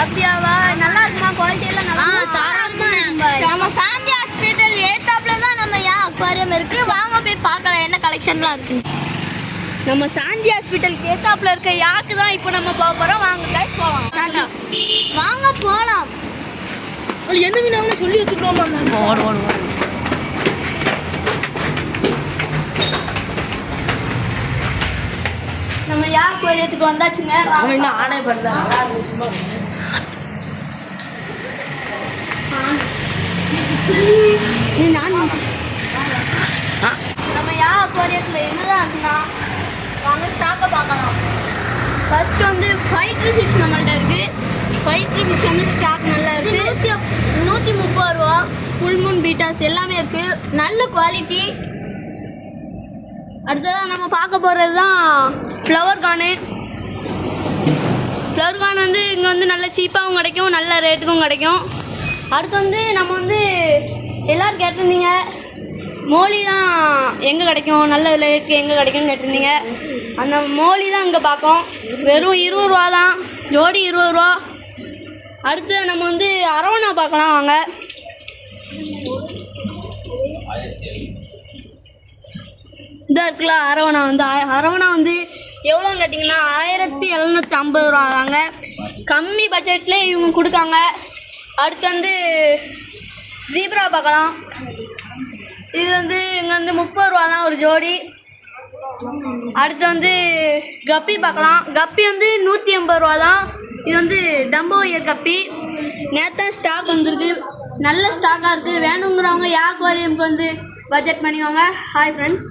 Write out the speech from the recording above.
அப்படியாவா? நல்லா இருக்குமா? குவாலிட்டி எல்லாம் நல்லா நம்ம சாந்தி ஹாஸ்பிட்டல் ஏத்தாப்புல தான் நம்ம அக்வாரியம் இருக்கு. வாங்க போய் பார்க்கலாம் என்ன கலெக்ஷன்லாம் இருக்கு. நம்ம சாந்தி ஹாஸ்பிட்டல் ஏத்தாப்புல இருக்க யாக்கு தான் இப்போ நம்ம போக போறோம். வாங்க கைஸ் போலாம். வாங்க போலாம். என்ன மீனாலும் சொல்லி வச்சுக்கிறோமா? நம்ம அக்வாரியத்துக்கு வந்தாச்சுங்க. அவன் இன்னும் ஆனே பண்ணல. நல்லா இருக்கு சும்மா. நம்ம அக்வாரியத்துல என்னதான் இருக்குன்னா வாங்க ஸ்டாக்கை பார்க்கலாம். ஃபர்ஸ்ட் வந்து ஃபைட்டர் ஃபிஷ் நம்மள்ட்ட இருக்கு. ஃபைட்டர் ஃபிஷ் வந்து ஸ்டாக் நல்லா இருக்கு. 130 ரூபா. ஃபுல் மூன் பீட்டாஸ் எல்லாமே இருக்கு. நல்ல குவாலிட்டி. அடுத்ததான் நம்ம பார்க்க போகிறது தான் ஃப்ளவர் கார்னு. ஃப்ளவர் கார்ன் வந்து இங்கே வந்து நல்ல சீப்பாகவும் கிடைக்கும், நல்ல ரேட்டுக்கும் கிடைக்கும். அடுத்து வந்து நம்ம வந்து எல்லோரும் கேட்டிருந்தீங்க மோலி தான் எங்கே கிடைக்கும், நல்ல ரேட்டுக்கு எங்கே கிடைக்கும்னு கேட்டிருந்தீங்க. அந்த மோலி தான் இங்கே பார்க்கோம். வெறும் 20 ரூபா தான், ஜோடி 20 ரூபா. அடுத்து நம்ம வந்து அரவணா பார்க்கலாம் வாங்க. இதாக இருக்குல்ல அரவணா வந்து எவ்வளோன்னு கேட்டிங்கன்னா 1750 ரூபா தாங்க. கம்மி பட்ஜெட்லேயே இவங்க கொடுக்காங்க. அடுத்து வந்து ஜீப்ரா பார்க்கலாம். இது வந்து இங்கே வந்து 30 ரூபா தான் ஒரு ஜோடி. அடுத்து வந்து கப்பி பார்க்கலாம். கப்பி வந்து 180 ரூபா தான். இது வந்து டம்போ இயர் கப்பி. நேற்று ஸ்டாக் வந்துருக்கு, நல்ல ஸ்டாக்காக இருக்குது. வேணுங்கிறவங்க அக்வாரியமுக்கு வந்து பட்ஜெட் பண்ணிக்கோங்க. Hi friends.